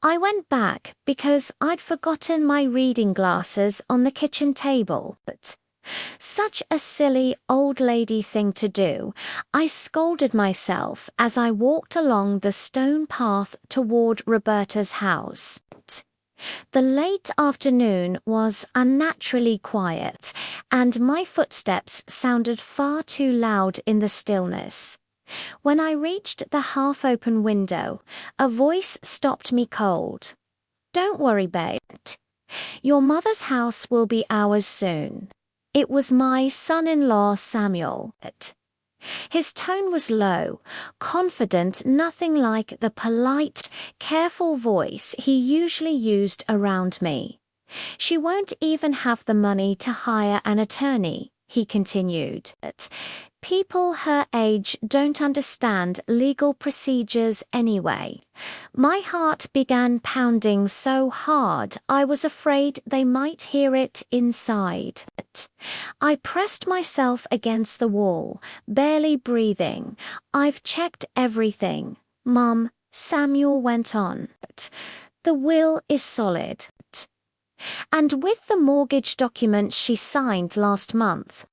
I went back because I'd forgotten my reading glasses on the kitchen table, but such a silly old lady thing to do. I scolded myself as I walked along the stone path toward Roberta's house. The late afternoon was unnaturally quiet, and my footsteps sounded far too loud in the stillness. When I reached the half-open window, a voice stopped me cold. "Don't worry, babe. Your mother's house will be ours soon." It was my son-in-law Samuel. His tone was low, confident, nothing like the polite, careful voice he usually used around me. "She won't even have the money to hire an attorney," he continued. "People her age don't understand legal procedures anyway." My heart began pounding so hard I was afraid they might hear it inside. I pressed myself against the wall, barely breathing. "I've checked everything, Mum," Samuel went on. "The will is solid. And with the mortgage document she signed last month,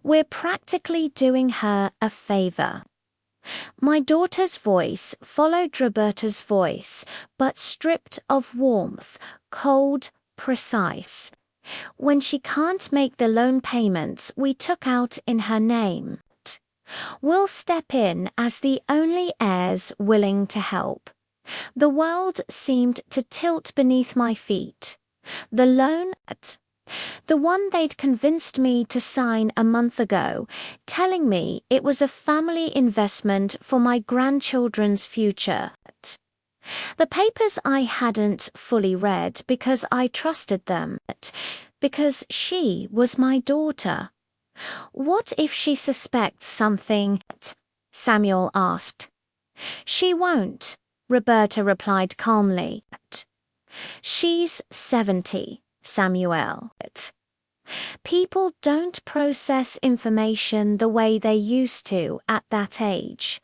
we're practically doing her a favor." My daughter's voice followed Roberta's voice, but stripped of warmth, cold, precise. "When she can't make the loan payments we took out in her name, we'll step in as the only heirs willing to help." The world seemed to tilt beneath my feet. The loan, the one they'd convinced me to sign a month ago, telling me it was a family investment for my grandchildren's future. The papers I hadn't fully read because I trusted them, because she was my daughter. "What if she suspects something?" Samuel asked. "She won't," Roberta replied calmly. "She's 70, Samuel. People don't process information the way they used to at that age.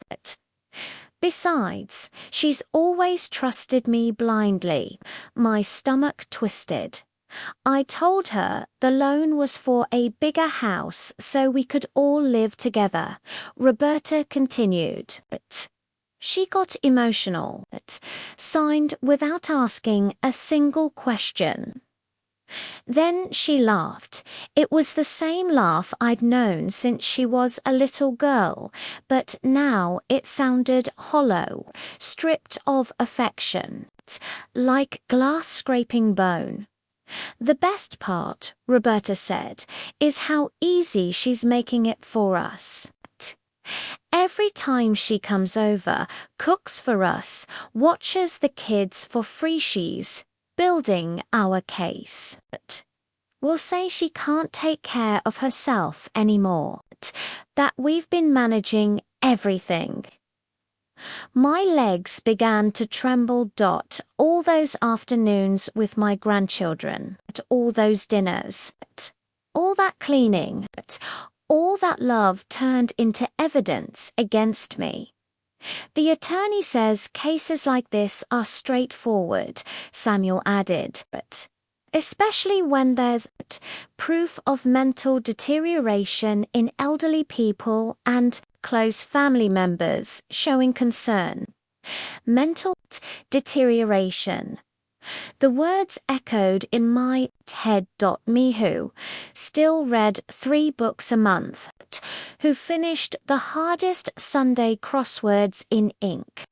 Besides, she's always trusted me blindly." My stomach twisted. I told her the loan was for a bigger house so we could all live together. Roberta continued. She got emotional, signed without asking a single question. Then she laughed. It was the same laugh I'd known since she was a little girl, but now it sounded hollow, stripped of affection, like glass scraping bone. "The best part," Roberta said, "is how easy she's making it for us. Every time she comes over, cooks for us, watches the kids for free. She's building our case. We'll say she can't take care of herself anymore, that we've been managing everything." My legs began to tremble. All those afternoons with my grandchildren, all those dinners, all that cleaning, all that love turned into evidence against me. "The attorney says cases like this are straightforward," Samuel added, "especially when there's proof of mental deterioration in elderly people and close family members showing concern." Mental deterioration. The words echoed in my head. Me who still read 3 books a month, who finished the hardest Sunday crosswords in ink,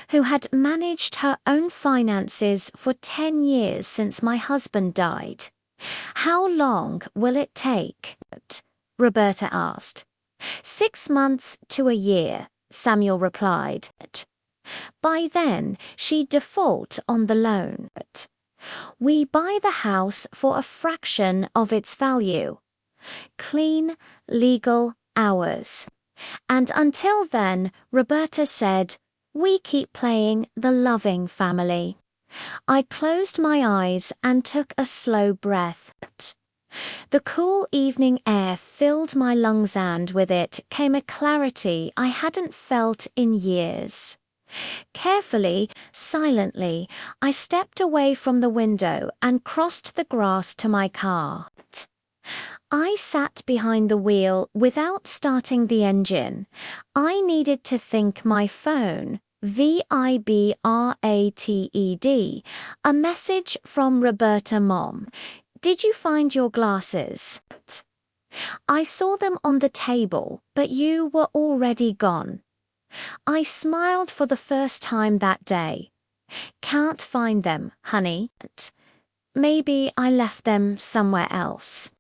who had managed her own finances for 10 years since my husband died. "How long will it take?" Roberta asked. 6 months to a year, Samuel replied. "By then, she'd default on the loan. We buy the house for a fraction of its value. Clean, legal hours. And until then," Roberta said, "we keep playing the loving family." I closed my eyes and took a slow breath. The cool evening air filled my lungs, and with it came a clarity I hadn't felt in years. Carefully, silently, I stepped away from the window and crossed the grass to my car. I sat behind the wheel without starting the engine. I needed to think my phone. Vibrated, a message from Roberta Mom. Did you find your glasses? I saw them on the table, but you were already gone. I smiled for the first time that day. Can't find them, honey. Maybe I left them somewhere else.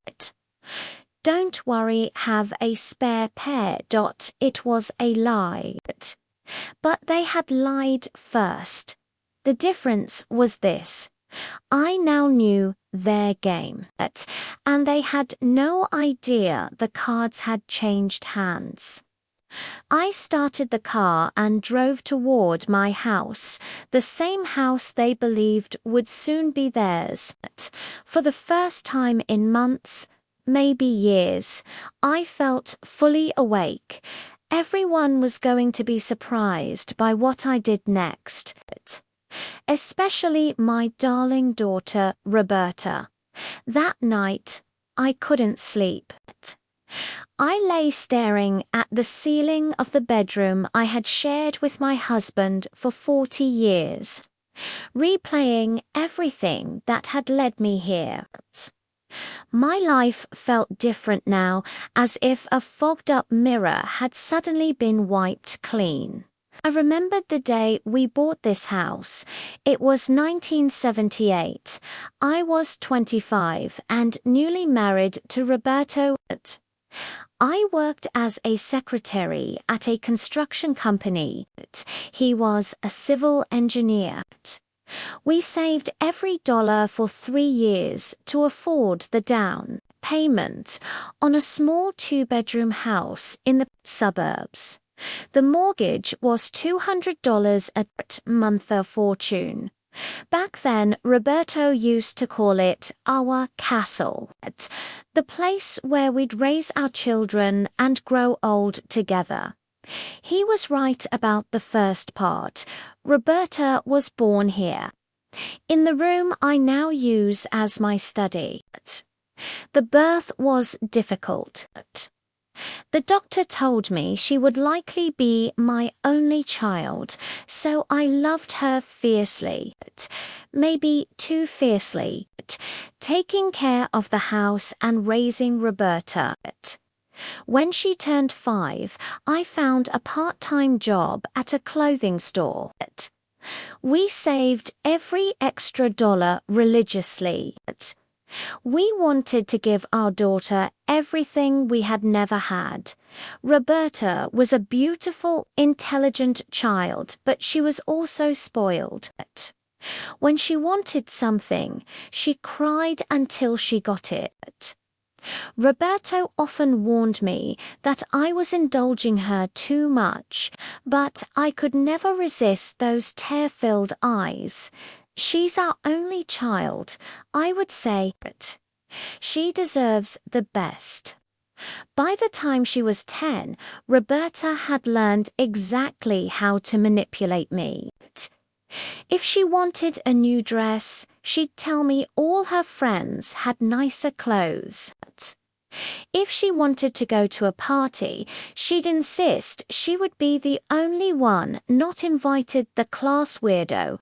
Don't worry, have a spare pair. It was a lie. But they had lied first. The difference was this. I now knew their game, and they had no idea the cards had changed hands. I started the car and drove toward my house, the same house they believed would soon be theirs. For the first time in months, maybe years, I felt fully awake. Everyone was going to be surprised by what I did next, especially my darling daughter, Roberta. That night, I couldn't sleep. I lay staring at the ceiling of the bedroom I had shared with my husband for 40 years, replaying everything that had led me here. My life felt different now, as if a fogged-up mirror had suddenly been wiped clean. I remembered the day we bought this house. It was 1978. I was 25 and newly married to Roberto. I worked as a secretary at a construction company. He was a civil engineer. We saved every dollar for 3 years to afford the down payment on a small 2-bedroom house in the suburbs. The mortgage was $200 a month, a fortune. Back then, Roberto used to call it our castle, the place where we'd raise our children and grow old together. He was right about the first part. Roberta was born here, in the room I now use as my study. The birth was difficult. The doctor told me she would likely be my only child, so I loved her fiercely, maybe too fiercely, taking care of the house and raising Roberta. When she turned 5, I found a part-time job at a clothing store. We saved every extra dollar religiously. We wanted to give our daughter everything we had never had. Roberta was a beautiful, intelligent child, but she was also spoiled. When she wanted something, she cried until she got it. Roberto often warned me that I was indulging her too much, but I could never resist those tear-filled eyes. She's our only child, I would say. She deserves the best. By the time she was 10, Roberta had learned exactly how to manipulate me. If she wanted a new dress, she'd tell me all her friends had nicer clothes. If she wanted to go to a party, she'd insist she would be the only one not invited, the class weirdo.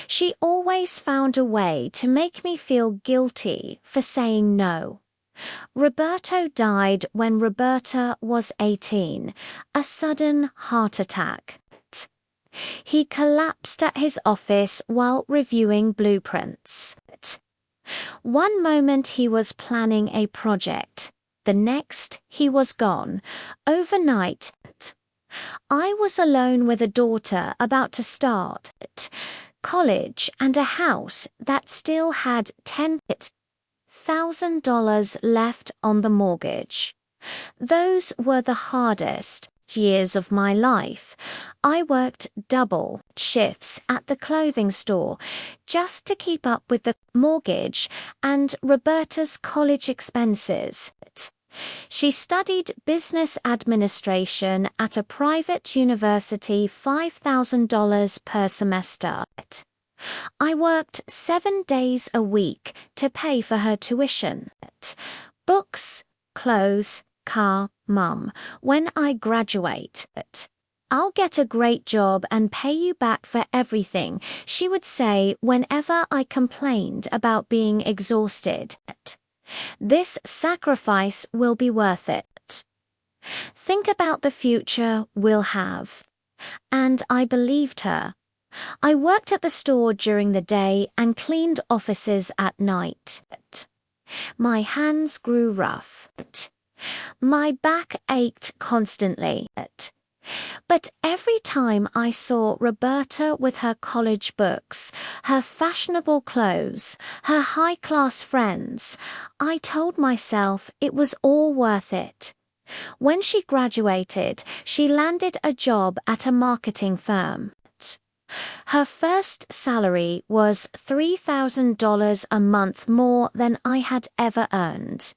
She always found a way to make me feel guilty for saying no. Roberto died when Roberta was 18, a sudden heart attack. He collapsed at his office while reviewing blueprints. One moment he was planning a project, the next he was gone, overnight. I was alone with a daughter about to start college and a house that still had $10,000 left on the mortgage. Those were the hardest years of my life. I worked double shifts at the clothing store just to keep up with the mortgage and Roberta's college expenses. She studied business administration at a private university, $5,000 per semester. I worked 7 days a week to pay for her tuition. Books, clothes, car, mum. When I graduate, I'll get a great job and pay you back for everything, she would say whenever I complained about being exhausted. This sacrifice will be worth it. Think about the future we'll have. And I believed her. I worked at the store during the day and cleaned offices at night. My hands grew rough. My back ached constantly. But every time I saw Roberta with her college books, her fashionable clothes, her high-class friends, I told myself it was all worth it. When she graduated, she landed a job at a marketing firm. Her first salary was $3,000 a month more than I had ever earned.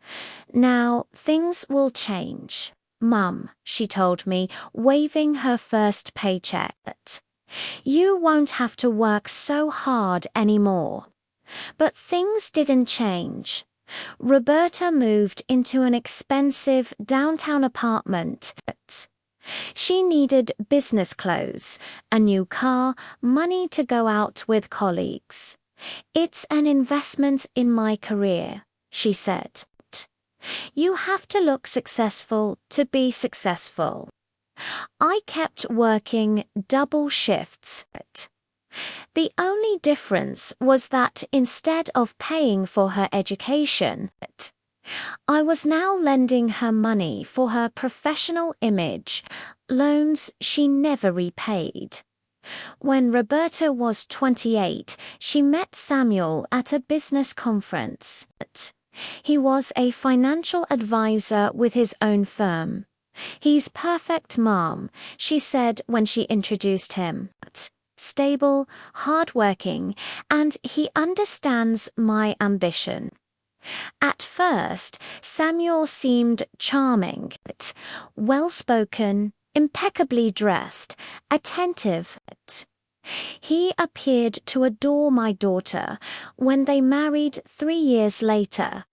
Now, things will change. Mum, she told me, waving her first paycheck. You won't have to work so hard anymore. But things didn't change. Roberta moved into an expensive downtown apartment. She needed business clothes, a new car, money to go out with colleagues. It's an investment in my career, she said. You have to look successful to be successful. I kept working double shifts. The only difference was that instead of paying for her education, I was now lending her money for her professional image, loans she never repaid. When Roberta was 28, she met Samuel at a business conference. He was a financial advisor with his own firm. He's perfect, Mom, she said when she introduced him. Stable, hardworking, and he understands my ambition. At first, Samuel seemed charming, well-spoken, impeccably dressed, attentive. He appeared to adore my daughter. When they married 3 years later,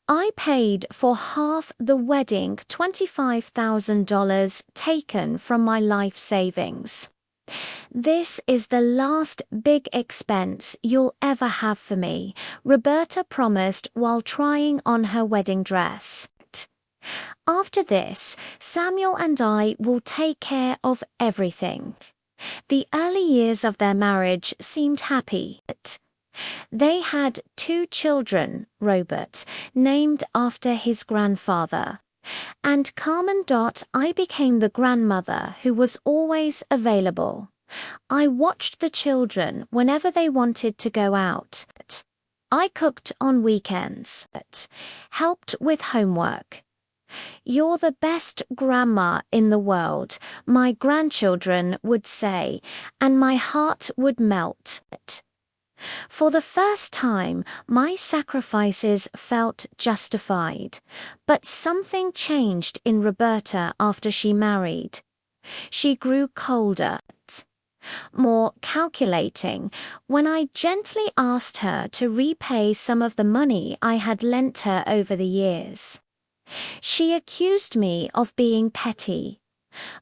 I paid for half the wedding, $25,000 taken from my life savings. This is the last big expense you'll ever have for me, Roberta promised while trying on her wedding dress. After this, Samuel and I will take care of everything. The early years of their marriage seemed happy. They had 2 children, Robert, named after his grandfather, and Carmen. I became the grandmother who was always available. I watched the children whenever they wanted to go out. I cooked on weekends, helped with homework. You're the best grandma in the world, my grandchildren would say, and my heart would melt. For the first time, my sacrifices felt justified, but something changed in Roberta after she married. She grew colder, more calculating, when I gently asked her to repay some of the money I had lent her over the years. She accused me of being petty.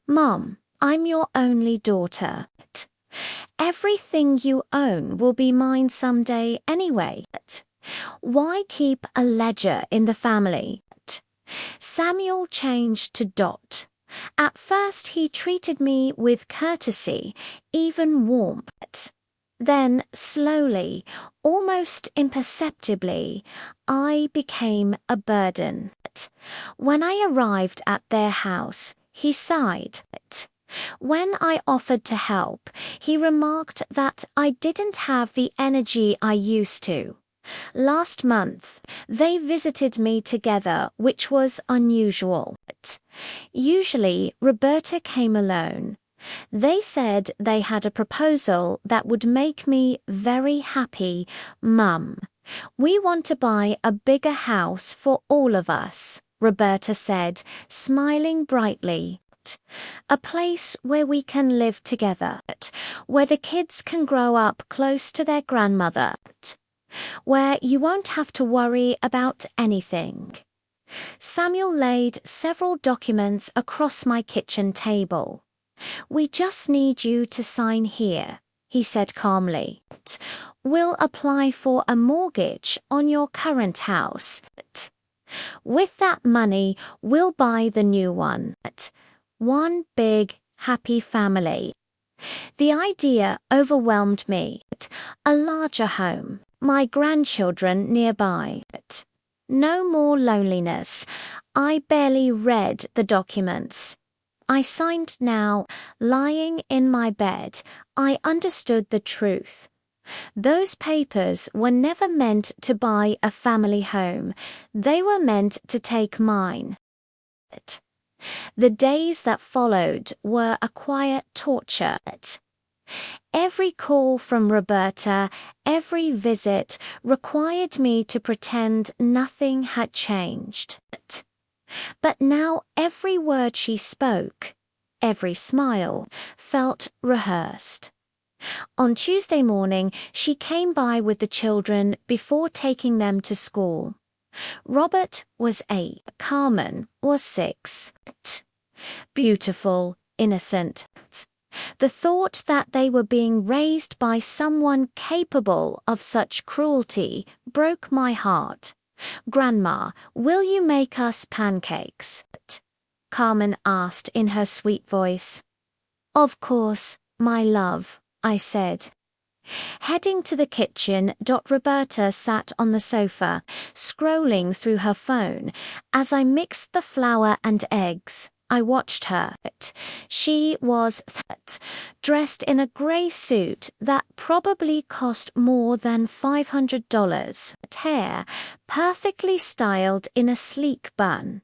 Mom, I'm your only daughter. Everything you own will be mine someday anyway. Why keep a ledger in the family? Samuel changed to Dot. At first he treated me with courtesy, even warmth. Then, slowly, almost imperceptibly, I became a burden. When I arrived at their house, he sighed. When I offered to help, he remarked that I didn't have the energy I used to. Last month, they visited me together, which was unusual. Usually, Roberta came alone. They said they had a proposal that would make me very happy. Mum, we want to buy a bigger house for all of us, Roberta said, smiling brightly. A place where we can live together, where the kids can grow up close to their grandmother, where you won't have to worry about anything. Samuel laid several documents across my kitchen table. We just need you to sign here, he said calmly. We'll apply for a mortgage on your current house. With that money, we'll buy the new one. One big, happy family. The idea overwhelmed me. A larger home, my grandchildren nearby. No more loneliness. I barely read the documents. I signed now, lying in my bed. I understood the truth. Those papers were never meant to buy a family home. They were meant to take mine. The days that followed were a quiet torture. Every call from Roberta, every visit required me to pretend nothing had changed. But now every word she spoke, every smile, felt rehearsed. On Tuesday morning, she came by with the children before taking them to school. Robert was 8, Carmen was 6. Beautiful, innocent. The thought that they were being raised by someone capable of such cruelty broke my heart. Grandma, will you make us pancakes? Carmen asked in her sweet voice. Of course, my love, I said. Heading to the kitchen, Roberta sat on the sofa, scrolling through her phone. As I mixed the flour and eggs, I watched her. She was dressed in a grey suit that probably cost more than $500. Hair perfectly styled in a sleek bun.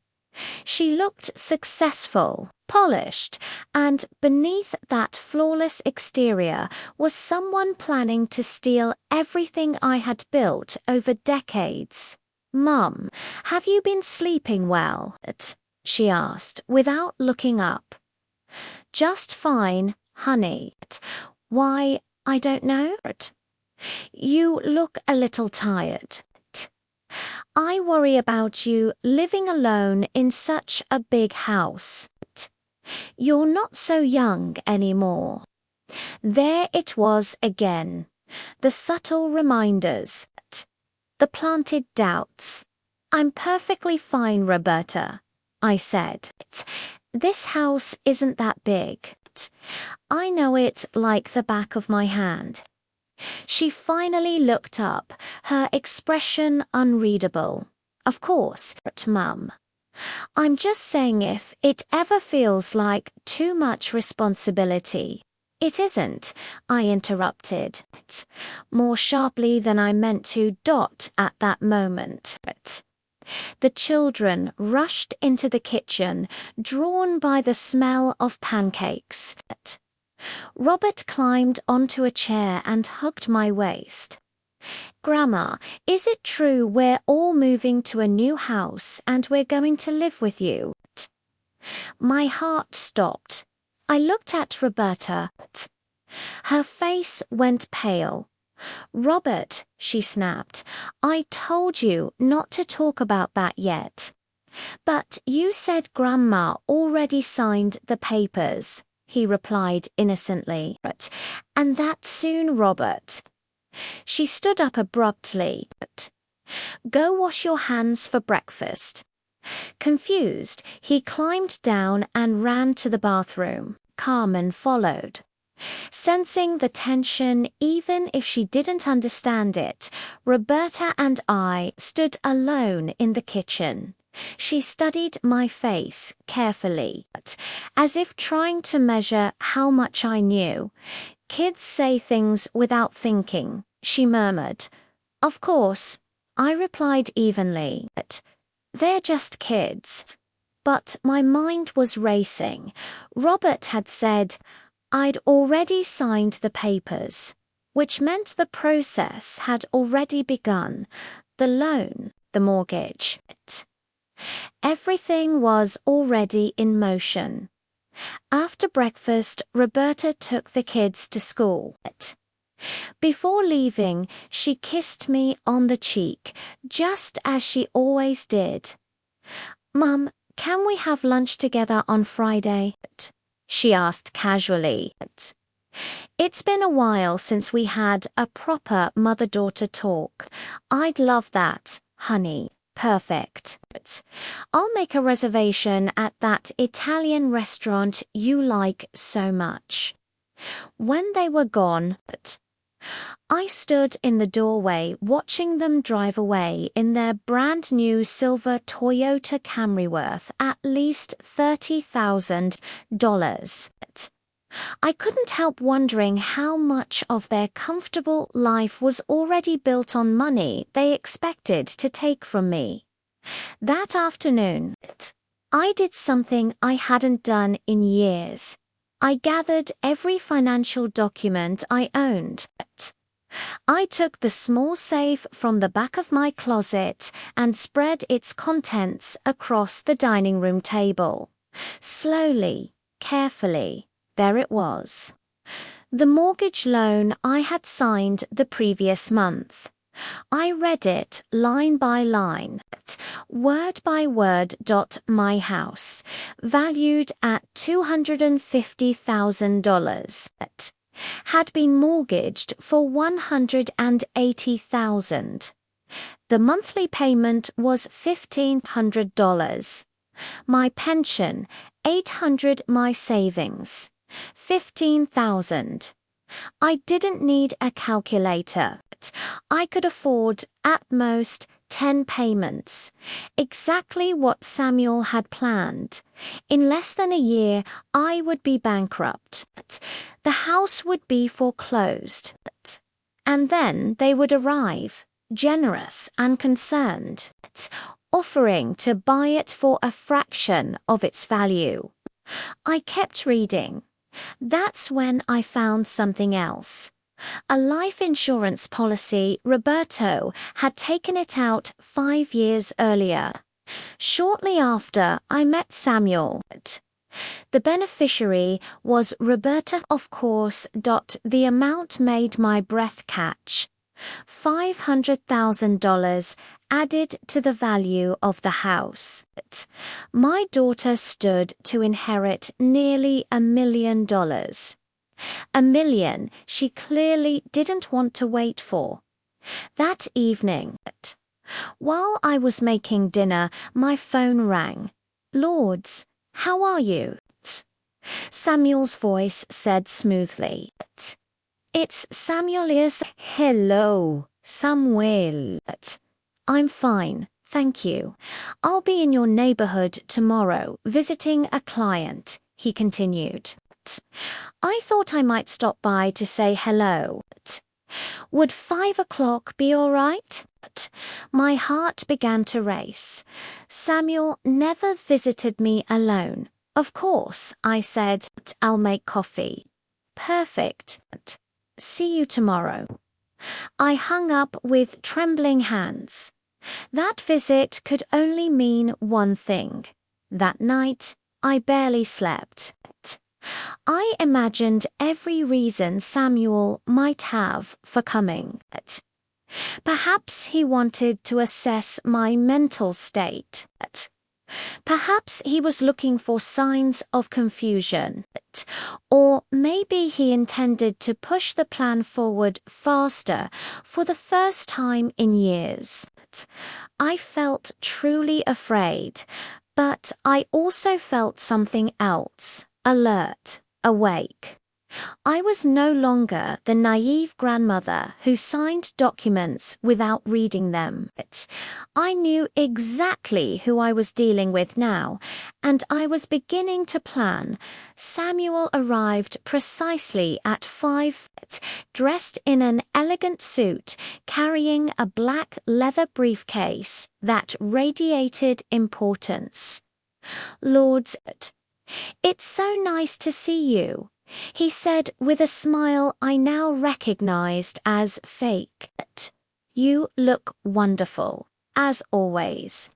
She looked successful, polished, and beneath that flawless exterior was someone planning to steal everything I had built over decades. Mum, have you been sleeping well? She asked, without looking up. Just fine, honey. Why, I don't know. You look a little tired. I worry about you living alone in such a big house. You're not so young anymore. There it was again. The subtle reminders. The planted doubts. I'm perfectly fine, Roberta, I said. This house isn't that big. I know it like the back of my hand. She finally looked up, her expression unreadable. Of course, Mum. I'm just saying if it ever feels like too much responsibility. It isn't, I interrupted, more sharply than I meant to at that moment. The children rushed into the kitchen, drawn by the smell of pancakes. Robert climbed onto a chair and hugged my waist. Grandma, is it true we're all moving to a new house and we're going to live with you? My heart stopped. I looked at Roberta. Her face went pale. Robert, she snapped, I told you not to talk about that yet. But you said Grandma already signed the papers, he replied innocently. And that soon, Robert. She stood up abruptly. Go wash your hands for breakfast. Confused, he climbed down and ran to the bathroom. Carmen followed. Sensing the tension, even if she didn't understand it, Roberta and I stood alone in the kitchen. She studied my face carefully, as if trying to measure how much I knew. Kids say things without thinking, she murmured. Of course, I replied evenly. They're just kids. But my mind was racing. Robert had said I'd already signed the papers, which meant the process had already begun. The loan, the mortgage. Everything was already in motion. After breakfast, Roberta took the kids to school. Before leaving, she kissed me on the cheek, just as she always did. "Mum, can we have lunch together on Friday?" she asked casually. It's been a while since we had a proper mother-daughter talk. "I'd love that, honey. Perfect. I'll make a reservation at that Italian restaurant you like so much." When they were gone, I stood in the doorway watching them drive away in their brand new silver Toyota Camry worth at least $30,000. I couldn't help wondering how much of their comfortable life was already built on money they expected to take from me. That afternoon, I did something I hadn't done in years. I gathered every financial document I owned. I took the small safe from the back of my closet and spread its contents across the dining room table. Slowly, carefully, there it was. The mortgage loan I had signed the previous month. I read it line by line, word by word. My house, valued at $250,000, had been mortgaged for $180,000. The monthly payment was $1,500. My pension, $800. My savings, $15,000. I didn't need a calculator. I could afford, at most, 10 payments. Exactly what Samuel had planned. In less than a year, I would be bankrupt. The house would be foreclosed. And then they would arrive, generous and concerned, offering to buy it for a fraction of its value. I kept reading. That's when I found something else. A life insurance policy. Roberto had taken it out 5 years earlier. Shortly after, I met Samuel. The beneficiary was Roberta, of course. The amount made my breath catch. $500,000 added to the value of the house. My daughter stood to inherit nearly $1 million. $1 million she clearly didn't want to wait for. That evening, while I was making dinner, my phone rang. "Lords, how are you?" Samuel's voice said smoothly. "It's Samuel. Yes." "Hello, Samuel." "I'm fine, thank you. I'll be in your neighborhood tomorrow visiting a client," he continued. I thought I might stop by to say hello. Would 5 o'clock be all right? My heart began to race. Samuel never visited me alone. "Of course," I said. "I'll make coffee." "Perfect. See you tomorrow." I hung up with trembling hands. That visit could only mean one thing. That night, I barely slept. I imagined every reason Samuel might have for coming. Perhaps he wanted to assess my mental state. Perhaps he was looking for signs of confusion. Or maybe he intended to push the plan forward faster for the first time in years. I felt truly afraid, but I also felt something else. Alert, awake. I was no longer the naive grandmother who signed documents without reading them. I knew exactly who I was dealing with now, and I was beginning to plan. Samuel arrived precisely at 5, dressed in an elegant suit, carrying a black leather briefcase that radiated importance. "Lords, it's so nice to see you," he said with a smile I now recognized as fake. "You look wonderful, as always."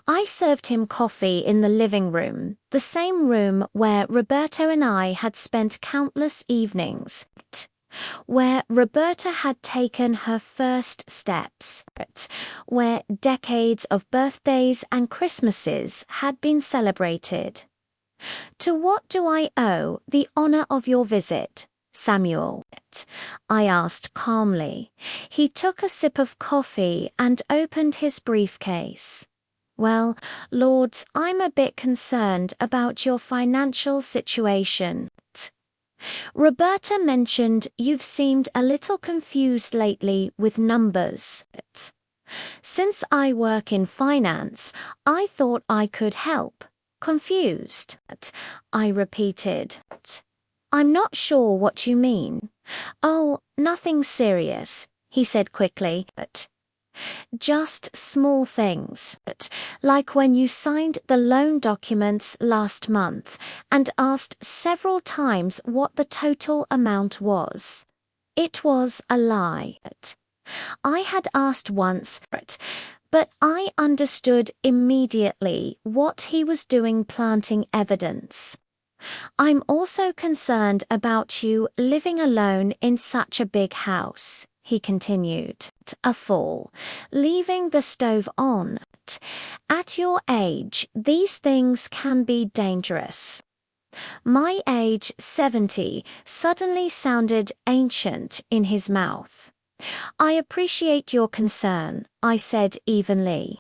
I served him coffee in the living room, the same room where Roberto and I had spent countless evenings, where Roberta had taken her first steps, where decades of birthdays and Christmases had been celebrated. To what do I owe the honor of your visit, Samuel? I asked calmly. He took a sip of coffee and opened his briefcase. Well, Lords, I'm a bit concerned about your financial situation. Roberta mentioned you've seemed a little confused lately with numbers. Since I work in finance, I thought I could help. Confused, I repeated. I'm not sure what you mean. Oh, nothing serious, he said quickly. Just small things, like when you signed the loan documents last month and asked several times what the total amount was. It was a lie. I had asked once, but I understood immediately what he was doing planting evidence. I'm also concerned about you living alone in such a big house, he continued. A fall, leaving the stove on. At your age, these things can be dangerous. My age, 70, suddenly sounded ancient in his mouth. I appreciate your concern, I said evenly,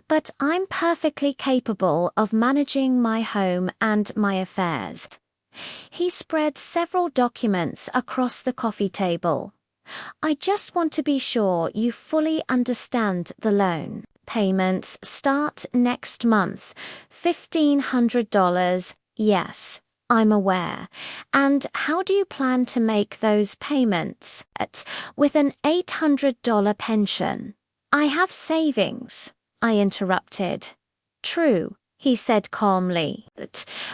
but I'm perfectly capable of managing my home and my affairs. He spread several documents across the coffee table. I just want to be sure you fully understand the loan. Payments start next month. $1,500, yes, I'm aware. And how do you plan to make those payments? With an $800 pension. I have savings, I interrupted. True, he said calmly,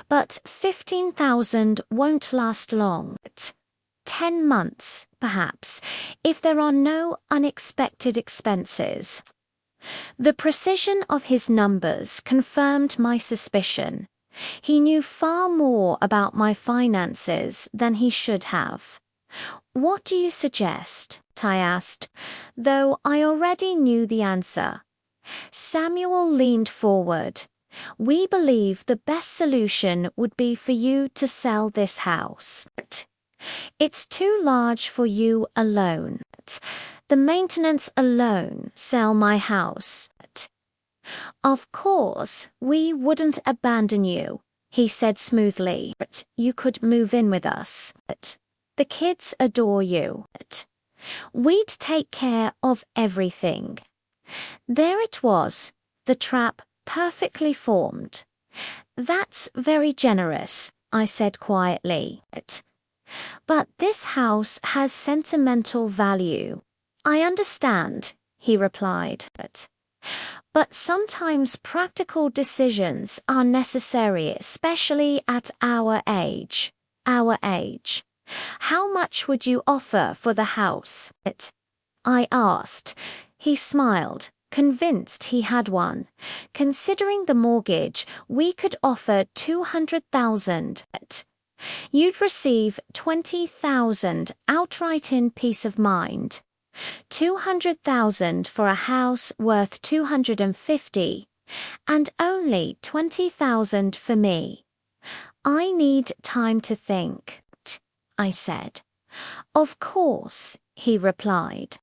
but 15,000 won't last long. 10 months, perhaps, if there are no unexpected expenses. The precision of his numbers confirmed my suspicion. He knew far more about my finances than he should have. What do you suggest? I asked, though I already knew the answer. Samuel leaned forward. We believe the best solution would be for you to sell this house. It's too large for you alone. The maintenance alone sell my house. Of course, we wouldn't abandon you, he said smoothly. You could move in with us. The kids adore you. We'd take care of everything. There it was, the trap perfectly formed. That's very generous, I said quietly. But this house has sentimental value. I understand, he replied. But sometimes practical decisions are necessary, especially at our age. Our age. How much would you offer for the house? I asked. He smiled, convinced he had one. Considering the mortgage, we could offer $200,000. You'd receive $20,000 outright in peace of mind. $200,000 for a house worth $250,000, and only $20,000 for me. I need time to think, I said. Of course, he replied.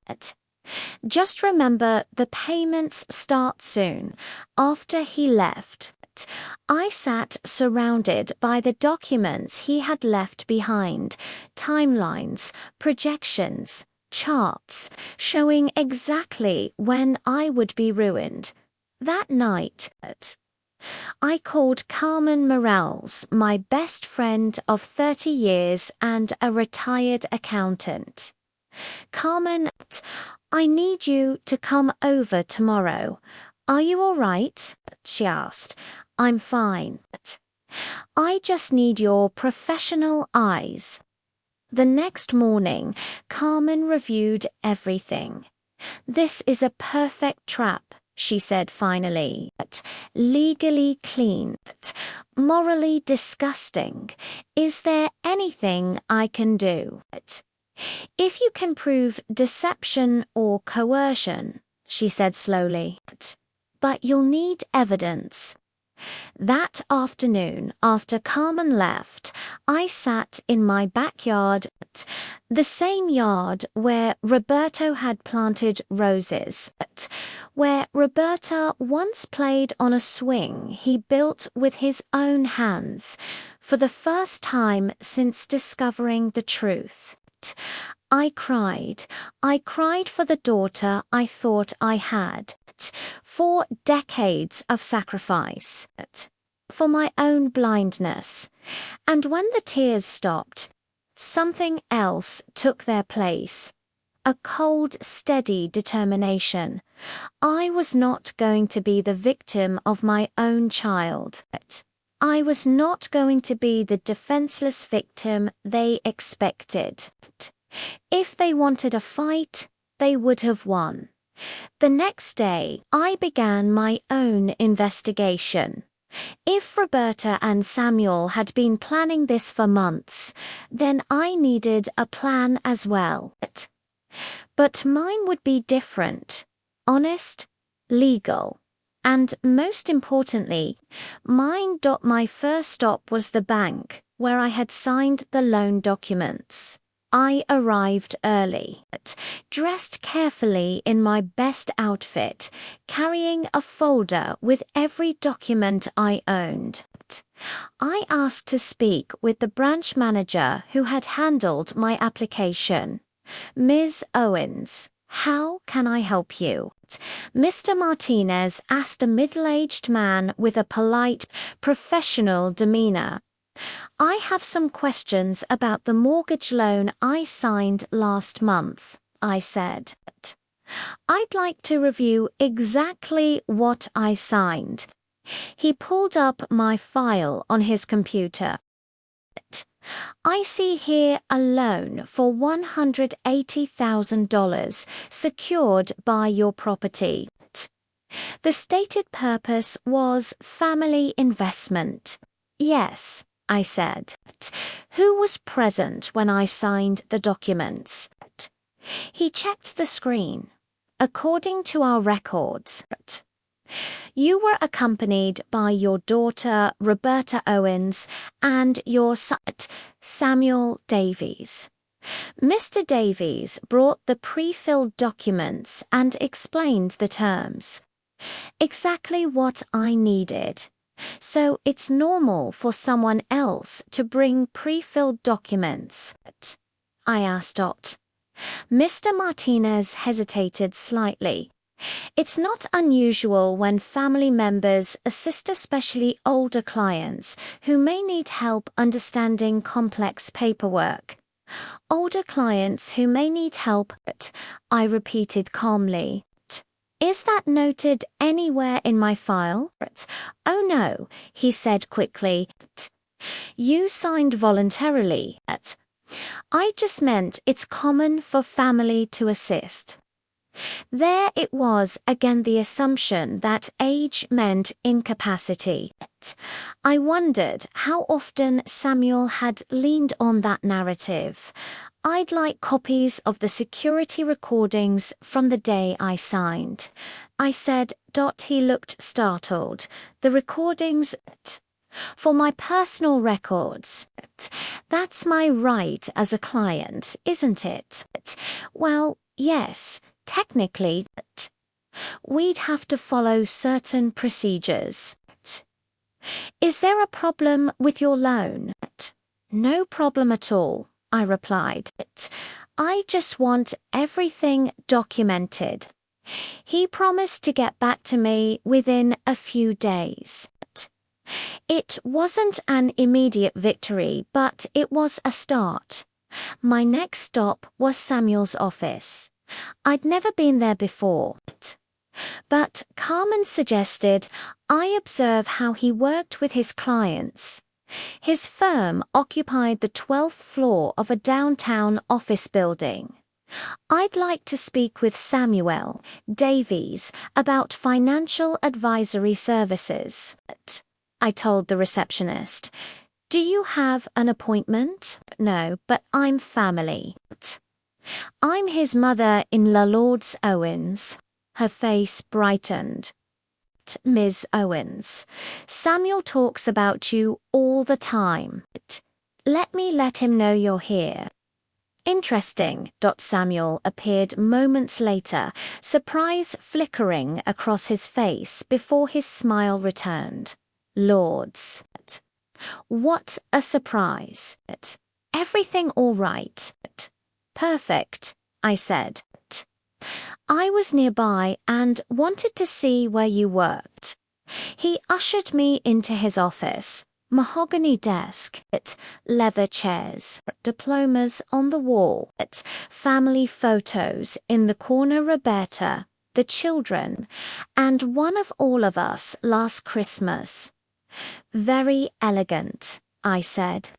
Just remember the payments start soon. After he left, I sat surrounded by the documents he had left behind, timelines, projections, charts, showing exactly when I would be ruined. That night, I called Carmen Morales, my best friend of 30 years and a retired accountant. Carmen, I need you to come over tomorrow. Are you all right? She asked. I'm fine. I just need your professional eyes. The next morning, Carmen reviewed everything. This is a perfect trap, she said finally. Legally clean. Morally disgusting. Is there anything I can do? If you can prove deception or coercion, she said slowly, but you'll need evidence. That afternoon, after Carmen left, I sat in my backyard, the same yard where Roberto had planted roses, where Roberta once played on a swing he built with his own hands, for the first time since discovering the truth. I cried. I cried for the daughter I thought I had, for decades of sacrifice, for my own blindness. And when the tears stopped, something else took their place. A cold, steady determination. I was not going to be the victim of my own child. I was not going to be the defenseless victim they expected. If they wanted a fight, they would have won. The next day, I began my own investigation. If Roberta and Samuel had been planning this for months, then I needed a plan as well. But mine would be different, honest, legal, and most importantly, my first stop was the bank, where I had signed the loan documents. I arrived early, dressed carefully in my best outfit, carrying a folder with every document I owned. I asked to speak with the branch manager who had handled my application. Ms. Owens, how can I help you? Mr. Martinez asked a middle-aged man with a polite, professional demeanor. I have some questions about the mortgage loan I signed last month, I said. I'd like to review exactly what I signed. He pulled up my file on his computer. I see here a loan for $180,000 secured by your property. The stated purpose was family investment. Yes, I said. Who was present when I signed the documents? He checked the screen. According to our records, you were accompanied by your daughter, Roberta Owens, and your son, Samuel Davies. Mr. Davies brought the pre-filled documents and explained the terms. Exactly what I needed. So it's normal for someone else to bring pre-filled documents. I asked Dot. Mr. Martinez hesitated slightly. It's not unusual when family members assist especially older clients who may need help understanding complex paperwork. Older clients who may need help, I repeated calmly. Is that noted anywhere in my file? Oh no, he said quickly. You signed voluntarily. I just meant it's common for family to assist. There it was again, the assumption that age meant incapacity. I wondered how often Samuel had leaned on that narrative. I'd like copies of the security recordings from the day I signed. I said. He looked startled. The recordings? For my personal records. That's my right as a client, isn't it? Well, yes, technically. We'd have to follow certain procedures. Is there a problem with your loan? No problem at all, I replied. I just want everything documented. He promised to get back to me within a few days. It wasn't an immediate victory, but it was a start. My next stop was Samuel's office. I'd never been there before. But Carmen suggested I observe how he worked with his clients. His firm occupied the 12th floor of a downtown office building. I'd like to speak with Samuel Davies about financial advisory services. I told the receptionist. Do you have an appointment? No, but I'm family. I'm his mother-in-law, Lords Owens. Her face brightened. Ms. Owens, Samuel talks about you all the time. Let me let him know you're here. Interesting. Samuel appeared moments later, surprise flickering across his face before his smile returned. Lords. What a surprise. Everything all right. Perfect, I said. I was nearby and wanted to see where you worked. He ushered me into his office. Mahogany desk, leather chairs, diplomas on the wall, family photos in the corner, Roberta, the children, and one of all of us last Christmas. Very elegant, I said,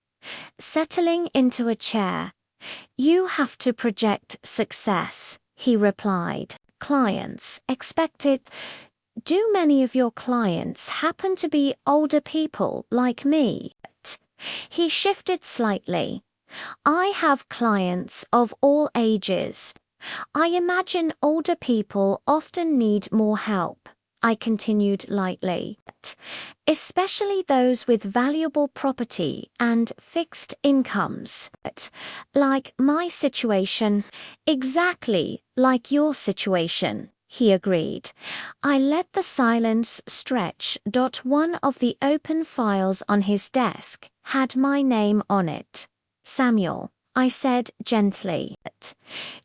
settling into a chair. You have to project success, he replied. Clients expect it. Do many of your clients happen to be older people like me? He shifted slightly. I have clients of all ages. I imagine older people often need more help, I continued lightly, especially those with valuable property and fixed incomes. Like my situation, exactly like your situation, he agreed. I let the silence stretch. One of the open files on his desk had my name on it. Samuel, I said gently.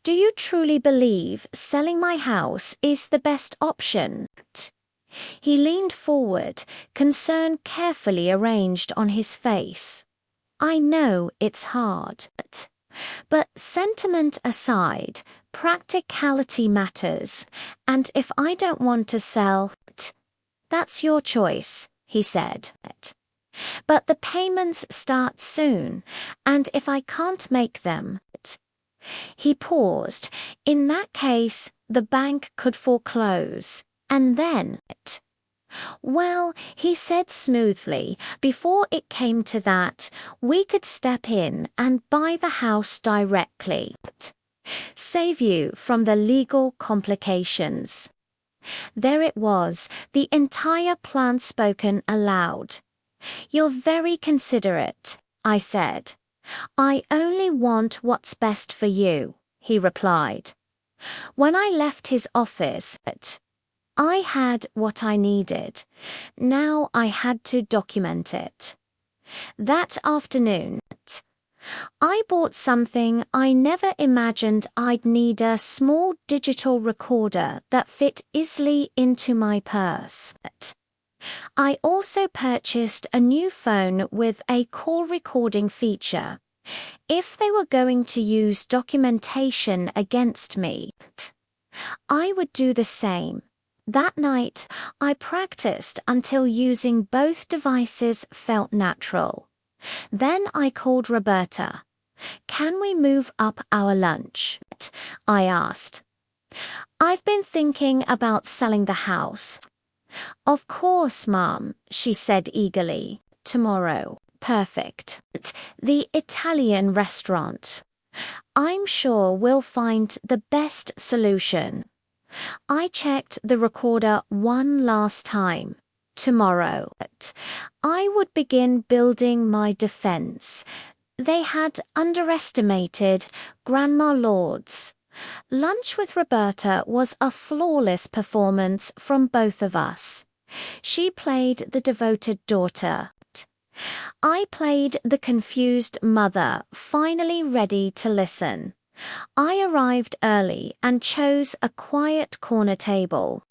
Do you truly believe selling my house is the best option? He leaned forward, concern carefully arranged on his face. I know it's hard, but sentiment aside, practicality matters, and if I don't want to sell, that's your choice, he said. But the payments start soon, and if I can't make them, he paused. In that case, the bank could foreclose, and then, well, he said smoothly, before it came to that, we could step in and buy the house directly. Save you from the legal complications. There it was, the entire plan spoken aloud. You're very considerate, I said. I only want what's best for you, he replied. When I left his office, I had what I needed. Now I had to document it. That afternoon, I bought something I never imagined I'd need, a small digital recorder that fit easily into my purse. I also purchased a new phone with a call recording feature. If they were going to use documentation against me, I would do the same. That night, I practiced until using both devices felt natural. Then I called Roberta. Can we move up our lunch? I asked. I've been thinking about selling the house. Of course, Mom, she said eagerly. Tomorrow. Perfect. The Italian restaurant. I'm sure we'll find the best solution. I checked the recorder one last time. Tomorrow, I would begin building my defense. They had underestimated Grandma Lords. Lunch with Roberta was a flawless performance from both of us. She played the devoted daughter. I played the confused mother, finally ready to listen. I arrived early and chose a quiet corner table.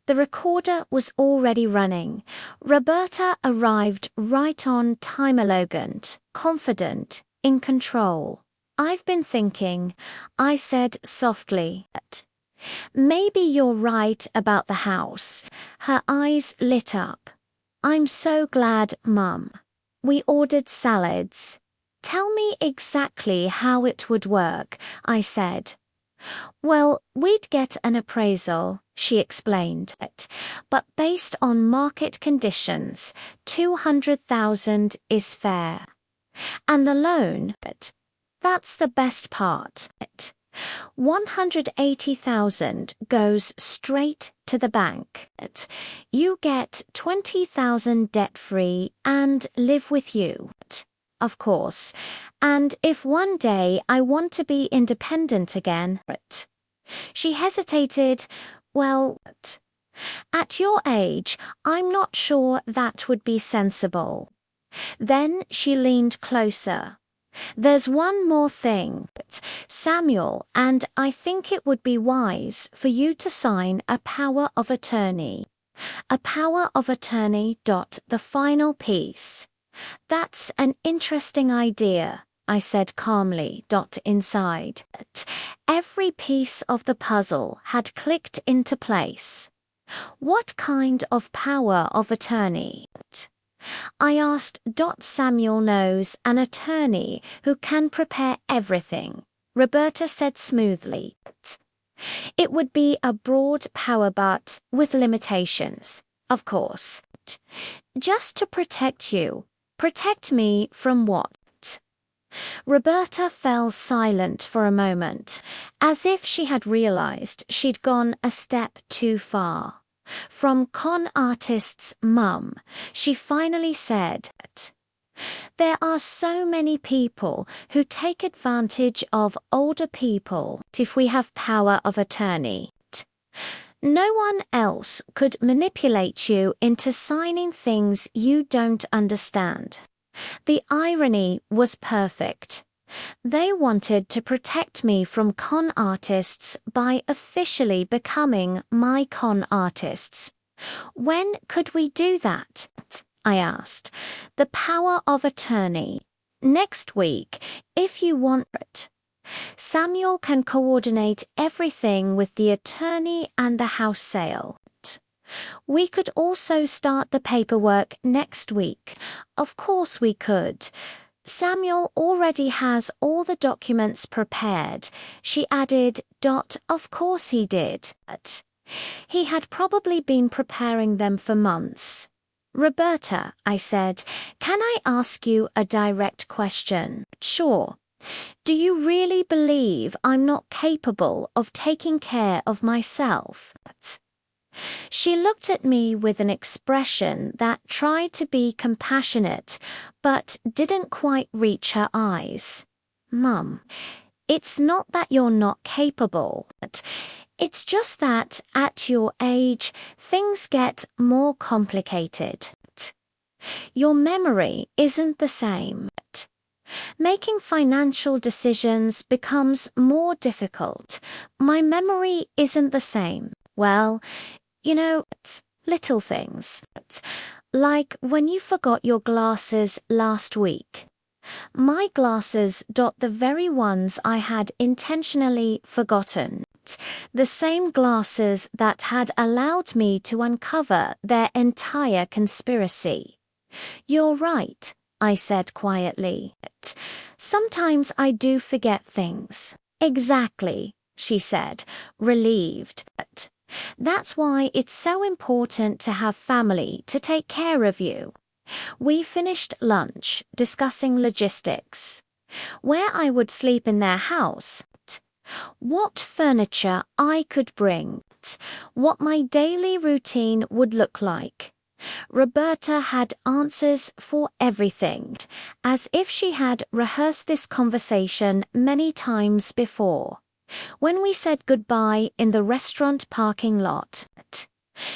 The recorder was already running. Roberta arrived right on time, elegant, confident, in control. I've been thinking, I said softly. Maybe you're right about the house. Her eyes lit up. I'm so glad, Mum. We ordered salads. Tell me exactly how it would work, I said. Well, we'd get an appraisal, she explained, but based on market conditions, 200,000 is fair. And the loan, that's the best part. 180,000 goes straight to the bank. You get 20,000 debt-free and live with you, of course. And if one day I want to be independent again, she hesitated. Well, at your age, I'm not sure that would be sensible. Then she leaned closer. There's one more thing, Samuel, and I think it would be wise for you to sign a power of attorney. A power of attorney. The final piece. That's an interesting idea, I said calmly. Inside. Every piece of the puzzle had clicked into place. What kind of power of attorney? I asked. Samuel knows an attorney who can prepare everything, Roberta said smoothly. It would be a broad power, but with limitations, of course. Just to protect you. Protect me from what? Roberta fell silent for a moment, as if she had realized she'd gone a step too far. From con artist's mum, she finally said, there are so many people who take advantage of older people if we have power of attorney. No one else could manipulate you into signing things you don't understand. The irony was perfect. They wanted to protect me from con artists by officially becoming my con artists. When could we do that? I asked. The power of attorney. Next week, if you want it. Samuel can coordinate everything with the attorney and the house sale. We could also start the paperwork next week. Of course we could. Samuel already has all the documents prepared, she added. Of course he did. He had probably been preparing them for months. Roberta, I said, can I ask you a direct question? Sure. Do you really believe I'm not capable of taking care of myself? She looked at me with an expression that tried to be compassionate, but didn't quite reach her eyes. Mum, it's not that you're not capable. It's just that, at your age, things get more complicated. Your memory isn't the same. Making financial decisions becomes more difficult. My memory isn't the same. Well, you know, little things. Like when you forgot your glasses last week. My glasses. The very ones I had intentionally forgotten. The same glasses that had allowed me to uncover their entire conspiracy. You're right, I said quietly. Sometimes I do forget things. Exactly, she said, relieved. That's why it's so important to have family to take care of you. We finished lunch discussing logistics. Where I would sleep in their house. What furniture I could bring. What my daily routine would look like. Roberta had answers for everything, as if she had rehearsed this conversation many times before. When we said goodbye in the restaurant parking lot,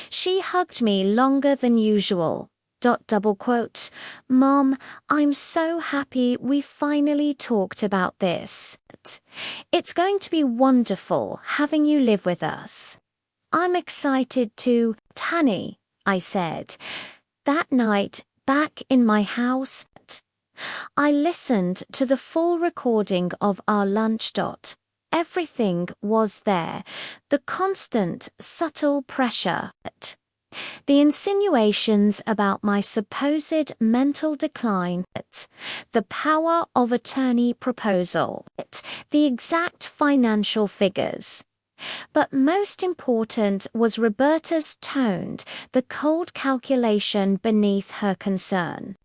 she hugged me longer than usual. Mom, I'm so happy we finally talked about this. It's going to be wonderful having you live with us. I'm excited to, honey, I said. That night, back in my house, I listened to the full recording of our lunch. Everything was there. The constant, subtle pressure. The insinuations about my supposed mental decline, the power of attorney proposal, the exact financial figures. But most important was Roberta's tone, the cold calculation beneath her concern.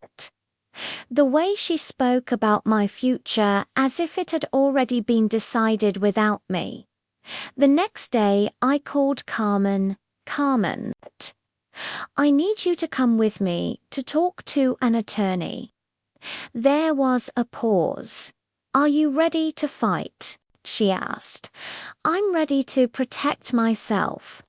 The way she spoke about my future as if it had already been decided without me. The next day I called Carmen. Carmen, I need you to come with me to talk to an attorney. There was a pause. Are you ready to fight? She asked. I'm ready to protect myself.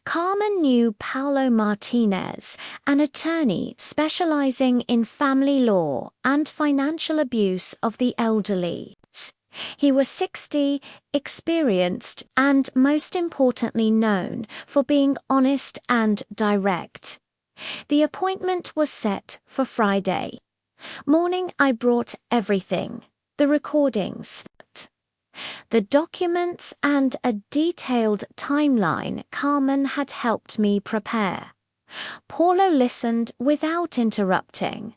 Carmen knew Paulo Martinez, an attorney specializing in family law and financial abuse of the elderly. He was 60, experienced, and most importantly known for being honest and direct. The appointment was set for Friday. Morning I brought everything, the recordings, the documents and a detailed timeline Carmen had helped me prepare. Paulo listened without interrupting.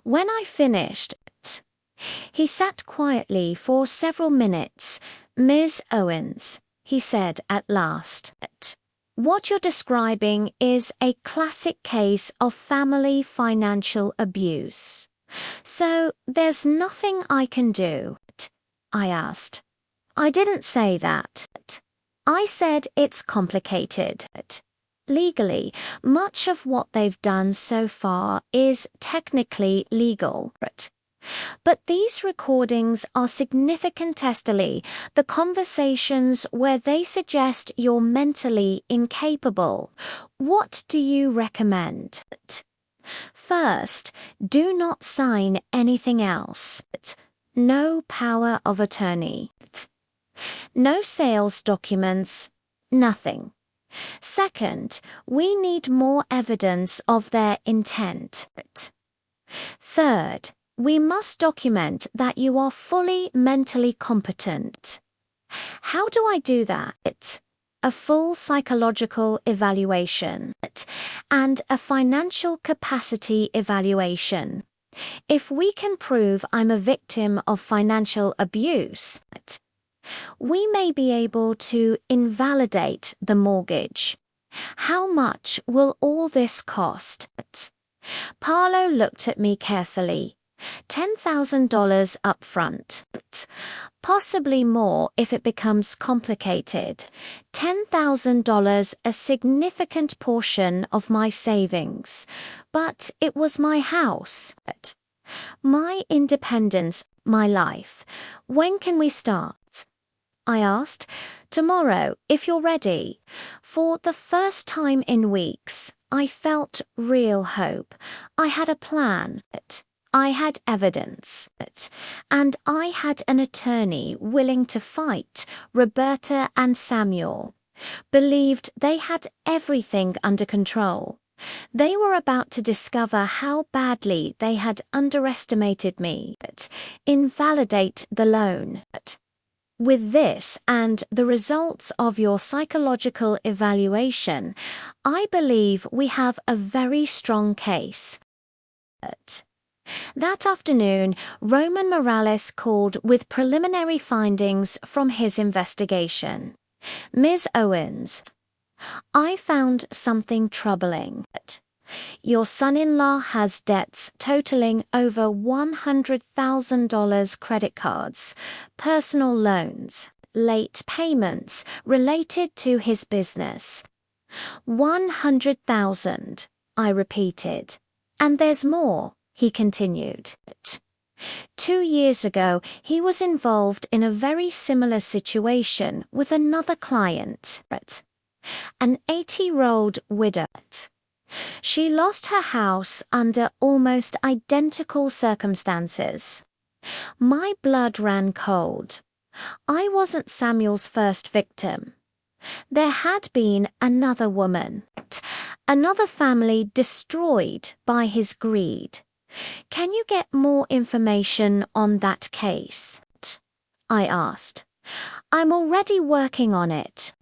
When I finished, he sat quietly for several minutes. Ms. Owens, he said at last, what you're describing is a classic case of family financial abuse. So there's nothing I can do? I asked. I didn't say that. I said it's complicated. Legally, much of what they've done so far is technically legal. But these recordings are significant, Estely, the conversations where they suggest you're mentally incapable. What do you recommend? First, do not sign anything else. No power of attorney. No sales documents. Nothing. Second, we need more evidence of their intent. Third, we must document that you are fully mentally competent. How do I do that? A full psychological evaluation and a financial capacity evaluation. If we can prove I'm a victim of financial abuse, we may be able to invalidate the mortgage. How much will all this cost? Paulo looked at me carefully. $10,000 up front. Possibly more if it becomes complicated. $10,000 a significant portion of my savings. But it was my house. My independence, my life. When can we start? I asked. Tomorrow, if you're ready. For the first time in weeks, I felt real hope. I had a plan. I had evidence. And I had an attorney willing to fight. Roberta and Samuel believed they had everything under control. They were about to discover how badly they had underestimated me, invalidate the loan. With this and the results of your psychological evaluation, I believe we have a very strong case. That afternoon, Roman Morales called with preliminary findings from his investigation. Ms. Owens, I found something troubling. Your son-in-law has debts totaling over $100,000 credit cards, personal loans, late payments related to his business. 100,000, I repeated. And there's more, he continued. 2 years ago, he was involved in a very similar situation with another client, an 80-year-old widow. She lost her house under almost identical circumstances. My blood ran cold. I wasn't Samuel's first victim. There had been another woman, another family destroyed by his greed. Can you get more information on that case? I asked. I'm already working on it.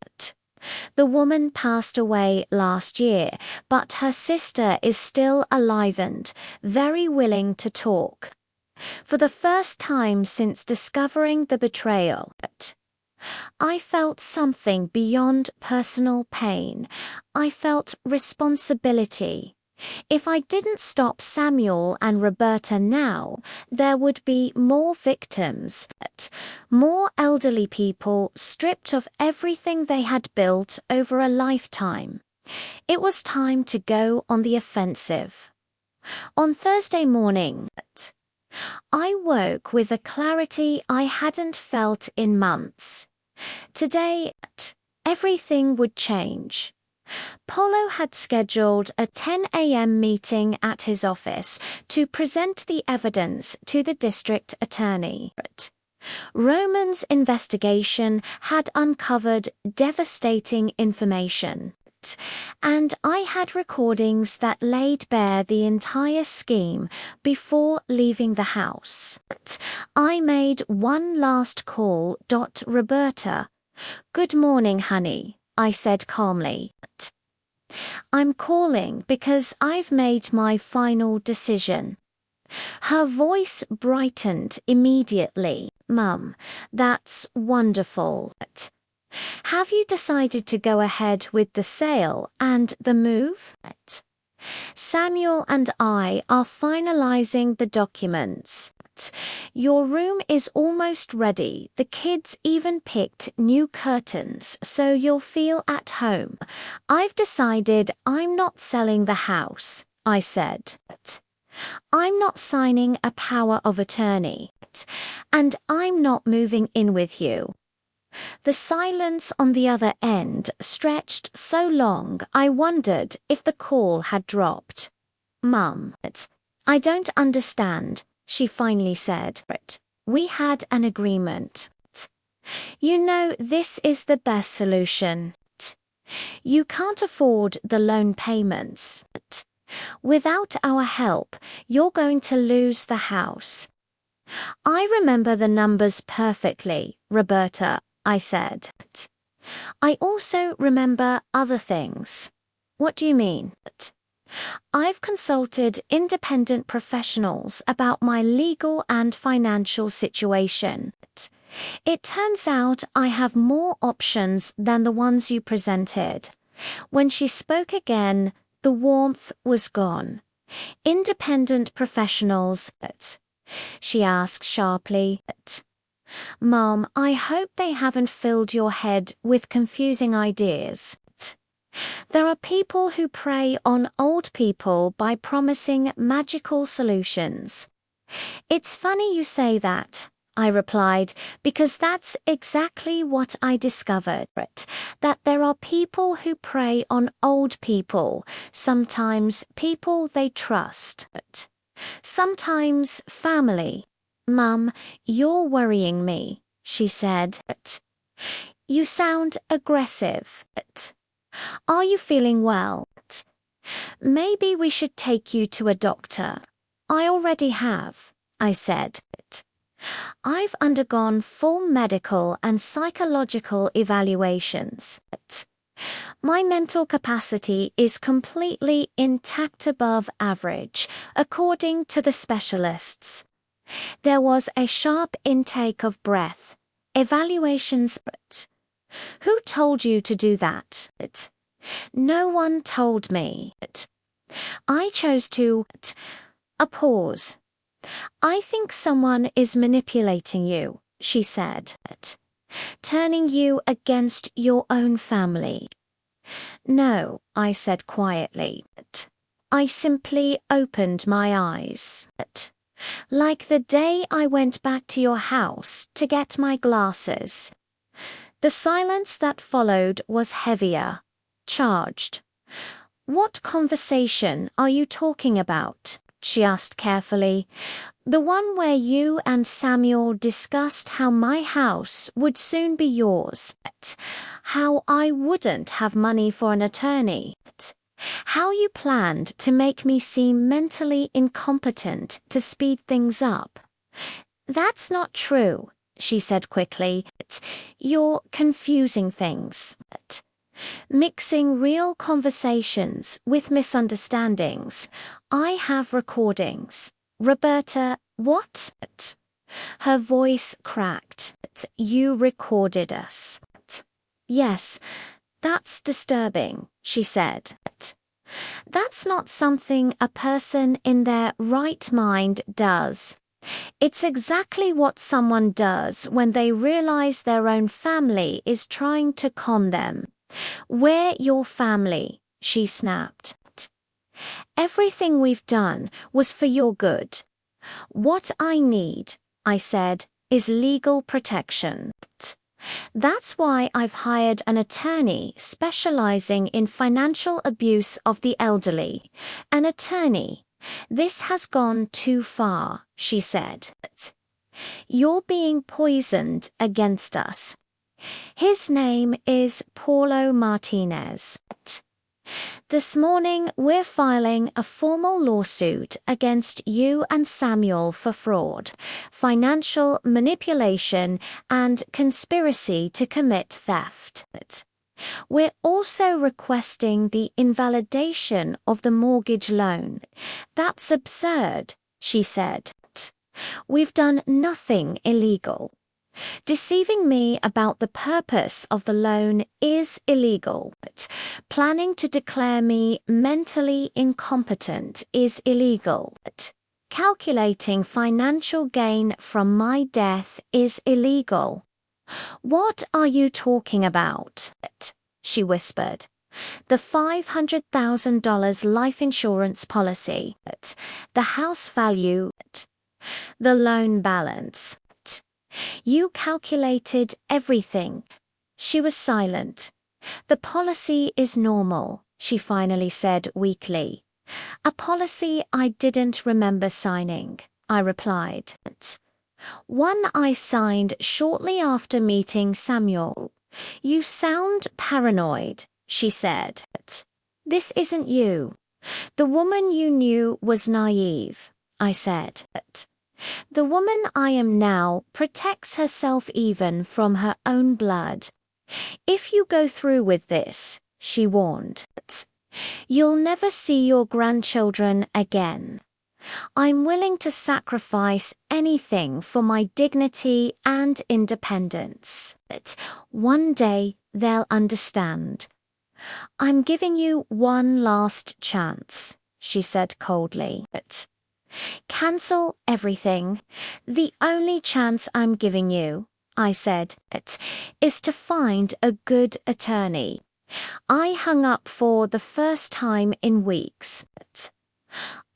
The woman passed away last year, but her sister is still alive and very willing to talk. For the first time since discovering the betrayal, I felt something beyond personal pain. I felt responsibility. If I didn't stop Samuel and Roberta now, there would be more victims, more elderly people stripped of everything they had built over a lifetime. It was time to go on the offensive. On Thursday morning, I woke with a clarity I hadn't felt in months. Today, everything would change. Polo had scheduled a 10 a.m. meeting at his office to present the evidence to the district attorney. Roman's investigation had uncovered devastating information, and I had recordings that laid bare the entire scheme before leaving the house. I made one last call. Roberta. "Good morning, honey," I said calmly. "I'm calling because I've made my final decision." Her voice brightened immediately. "Mum, that's wonderful. Have you decided to go ahead with the sale and the move?" "Samuel and I are finalizing the documents. Your room is almost ready. The kids even picked new curtains, so you'll feel at home. I've decided I'm not selling the house," I said. "I'm not signing a power of attorney, and I'm not moving in with you." The silence on the other end stretched so long I wondered if the call had dropped. "Mum, I don't understand," she finally said. "We had an agreement. You know this is the best solution. You can't afford the loan payments. Without our help, you're going to lose the house." "I remember the numbers perfectly, Roberta," I said. "I also remember other things." "What do you mean?" "I've consulted independent professionals about my legal and financial situation. It turns out I have more options than the ones you presented." When she spoke again, the warmth was gone. "Independent professionals?" she asked sharply. "Mom, I hope they haven't filled your head with confusing ideas. There are people who prey on old people by promising magical solutions." "It's funny you say that," I replied, "because that's exactly what I discovered, that there are people who prey on old people, sometimes people they trust, sometimes family." "Mum, you're worrying me," she said. "You sound aggressive. Are you feeling well? Maybe we should take you to a doctor." "I already have," I said. "I've undergone full medical and psychological evaluations. My mental capacity is completely intact above average, according to the specialists." There was a sharp intake of breath. "Evaluations? Who told you to do that?" "No one told me. I chose to." A pause. "I think someone is manipulating you," she said, "turning you against your own family." "No," I said quietly. "I simply opened my eyes. Like the day I went back to your house to get my glasses." The silence that followed was heavier, charged. "What conversation are you talking about?" she asked carefully. "The one where you and Samuel discussed how my house would soon be yours, how I wouldn't have money for an attorney, how you planned to make me seem mentally incompetent to speed things up." "That's not true," she said quickly. "You're confusing things. Mixing real conversations with misunderstandings. I have recordings. Roberta, what? Her voice cracked. You recorded us. Yes, that's disturbing, she said. That's not something a person in their right mind does. It's exactly what someone does when they realize their own family is trying to con them. We're your family, she snapped. Everything we've done was for your good. What I need, I said, is legal protection. That's why I've hired an attorney specializing in financial abuse of the elderly. An attorney. This has gone too far, she said. You're being poisoned against us. His name is Paulo Martinez. This morning we're filing a formal lawsuit against you and Samuel for fraud, financial manipulation, and conspiracy to commit theft. We're also requesting the invalidation of the mortgage loan. That's absurd, she said. We've done nothing illegal. Deceiving me about the purpose of the loan is illegal. Planning to declare me mentally incompetent is illegal. Calculating financial gain from my death is illegal. What are you talking about? She whispered. The $500,000 life insurance policy, the house value, the loan balance. You calculated everything. She was silent. The policy is normal, she finally said weakly. A policy I didn't remember signing, I replied. One I signed shortly after meeting Samuel. You sound paranoid, she said. This isn't you. The woman you knew was naive, I said. The woman I am now protects herself even from her own blood. If you go through with this, she warned, you'll never see your grandchildren again. I'm willing to sacrifice anything for my dignity and independence. But one day they'll understand. I'm giving you one last chance, she said coldly. Cancel everything. The only chance I'm giving you, I said, is to find a good attorney. I hung up for the first time in weeks.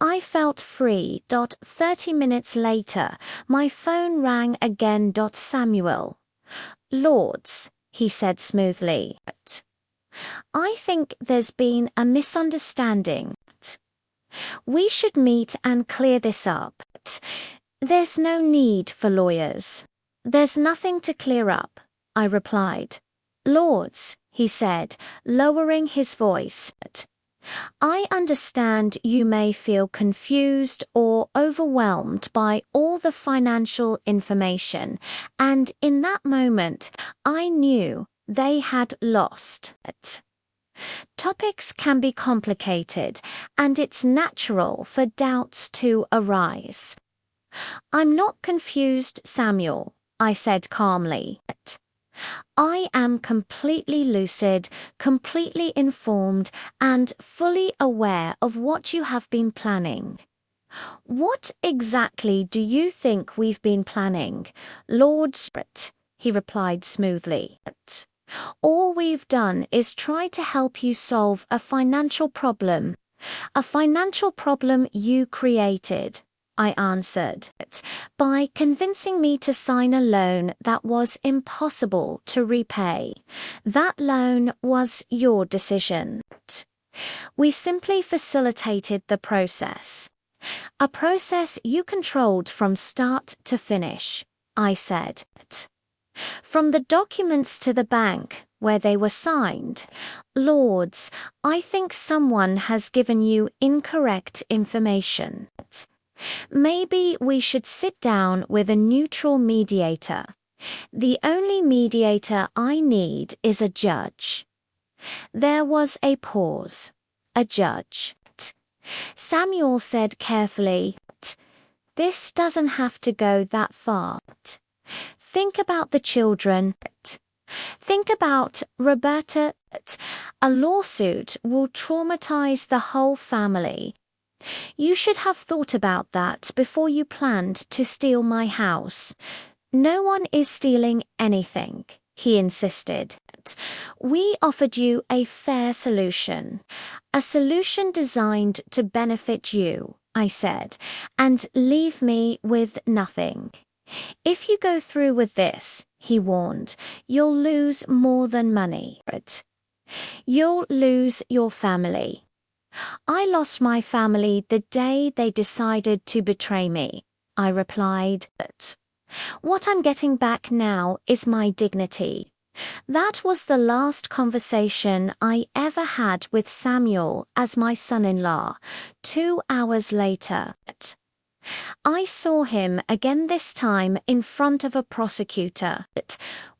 I felt free. 30 minutes later, my phone rang again. Samuel. Lords, he said smoothly. I think there's been a misunderstanding. We should meet and clear this up. There's no need for lawyers. There's nothing to clear up, I replied. Lords, he said, lowering his voice. I understand you may feel confused or overwhelmed by all the financial information, and in that moment, I knew they had lost. Topics can be complicated, and it's natural for doubts to arise. I'm not confused, Samuel, I said calmly. I am completely lucid, completely informed, and fully aware of what you have been planning. What exactly do you think we've been planning, Lord Spirit? He replied smoothly. All we've done is try to help you solve a financial problem you created, I answered, by convincing me to sign a loan that was impossible to repay. That loan was your decision. We simply facilitated the process. A process you controlled from start to finish, I said. From the documents to the bank, where they were signed. Lords, I think someone has given you incorrect information. Maybe we should sit down with a neutral mediator. The only mediator I need is a judge. There was a pause. A judge. Samuel said carefully, "This doesn't have to go that far. Think about the children. Think about Roberta. A lawsuit will traumatize the whole family. You should have thought about that before you planned to steal my house. No one is stealing anything," he insisted. "We offered you a fair solution, a solution designed to benefit you," I said, "and leave me with nothing. If you go through with this," he warned, "you'll lose more than money. You'll lose your family." "I lost my family the day they decided to betray me," I replied. "What I'm getting back now is my dignity." That was the last conversation I ever had with Samuel as my son-in-law. 2 hours later, I saw him again, this time in front of a prosecutor,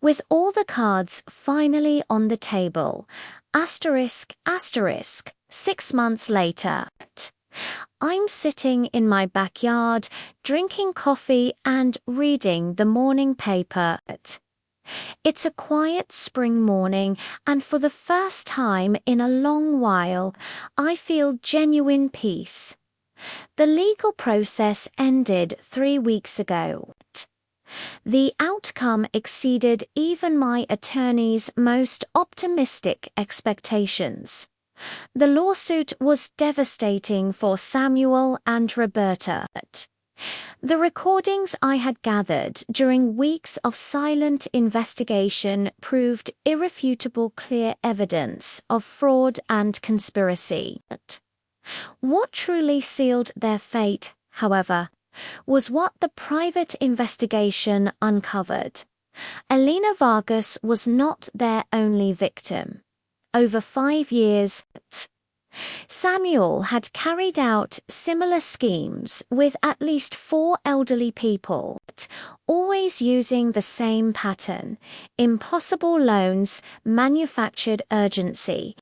with all the cards finally on the table. Asterisk, asterisk, 6 months later. I'm sitting in my backyard, drinking coffee and reading the morning paper. It's a quiet spring morning, and for the first time in a long while, I feel genuine peace. The legal process ended 3 weeks ago. The outcome exceeded even my attorney's most optimistic expectations. The lawsuit was devastating for Samuel and Roberta. The recordings I had gathered during weeks of silent investigation proved irrefutable clear evidence of fraud and conspiracy. What truly sealed their fate, however, was what the private investigation uncovered. Elena Vargas was not their only victim. Over 5 years, Samuel had carried out similar schemes with at least 4 elderly people, always using the same pattern: impossible loans, manufactured urgency,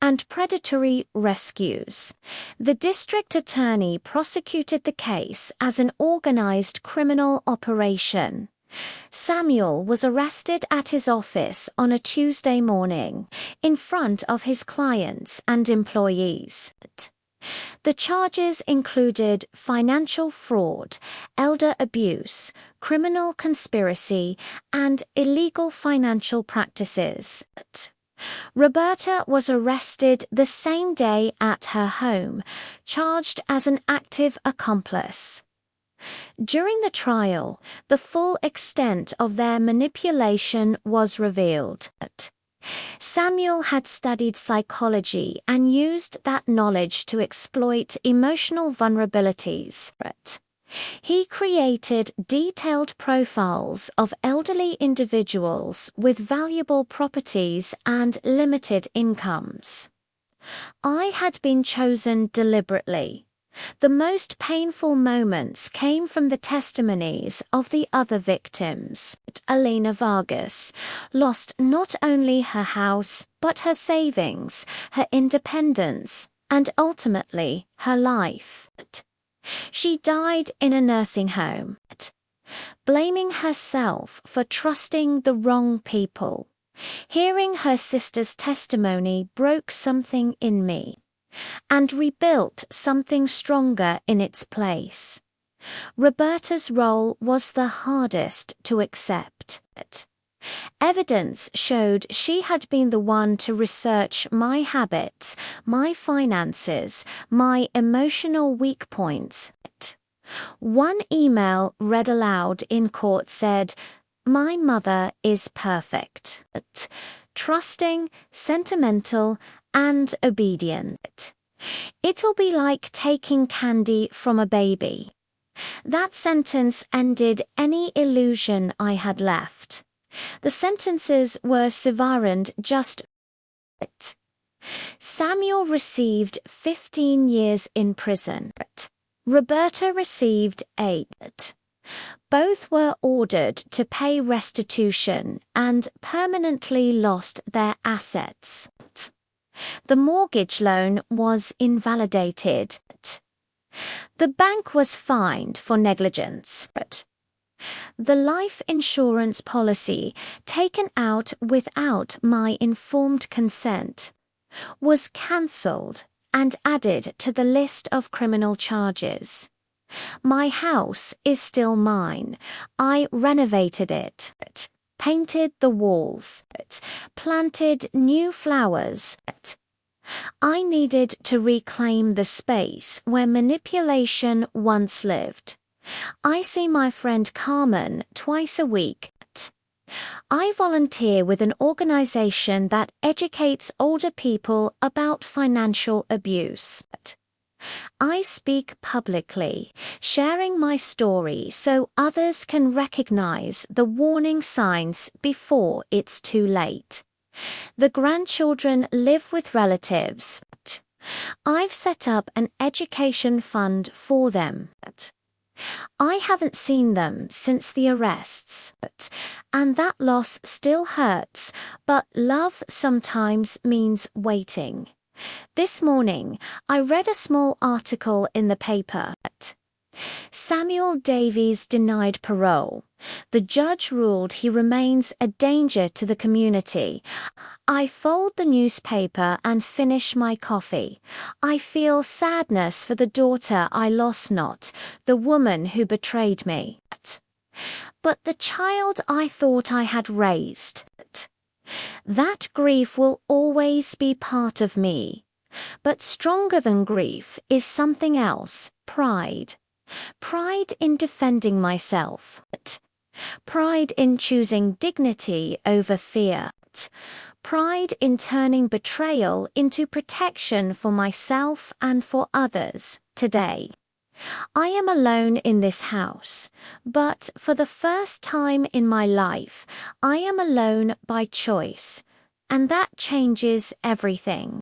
and predatory rescues. The district attorney prosecuted the case as an organized criminal operation. Samuel was arrested at his office on a Tuesday morning, in front of his clients and employees. The charges included financial fraud, elder abuse, criminal conspiracy, and illegal financial practices. Roberta was arrested the same day at her home, charged as an active accomplice. During the trial, the full extent of their manipulation was revealed. Samuel had studied psychology and used that knowledge to exploit emotional vulnerabilities. He created detailed profiles of elderly individuals with valuable properties and limited incomes. I had been chosen deliberately. The most painful moments came from the testimonies of the other victims. Elena Vargas lost not only her house, but her savings, her independence, and ultimately her life. She died in a nursing home, blaming herself for trusting the wrong people. Hearing her sister's testimony broke something in me, and rebuilt something stronger in its place. Roberta's role was the hardest to accept. Evidence showed she had been the one to research my habits, my finances, my emotional weak points. One email read aloud in court said, "My mother is perfect, trusting, sentimental, and obedient. It'll be like taking candy from a baby." That sentence ended any illusion I had left. The sentences were severand just. Samuel received 15 years in prison. Roberta received 8. Both were ordered to pay restitution and permanently lost their assets. The mortgage loan was invalidated. The bank was fined for negligence. The life insurance policy, taken out without my informed consent, was cancelled and added to the list of criminal charges. My house is still mine. I renovated it, painted the walls, planted new flowers. I needed to reclaim the space where manipulation once lived. I see my friend Carmen twice a week. I volunteer with an organization that educates older people about financial abuse. I speak publicly, sharing my story so others can recognize the warning signs before it's too late. The grandchildren live with relatives. I've set up an education fund for them. I haven't seen them since the arrests, and that loss still hurts, but love sometimes means waiting. This morning, I read a small article in the paper. Samuel Davies denied parole. The judge ruled he remains a danger to the community. I fold the newspaper and finish my coffee. I feel sadness for the daughter I lost not, the woman who betrayed me. But the child I thought I had raised. That grief will always be part of me. But stronger than grief is something else, pride. Pride in defending myself. Pride in choosing dignity over fear. Pride in turning betrayal into protection for myself and for others today. I am alone in this house, but for the first time in my life, I am alone by choice, and that changes everything.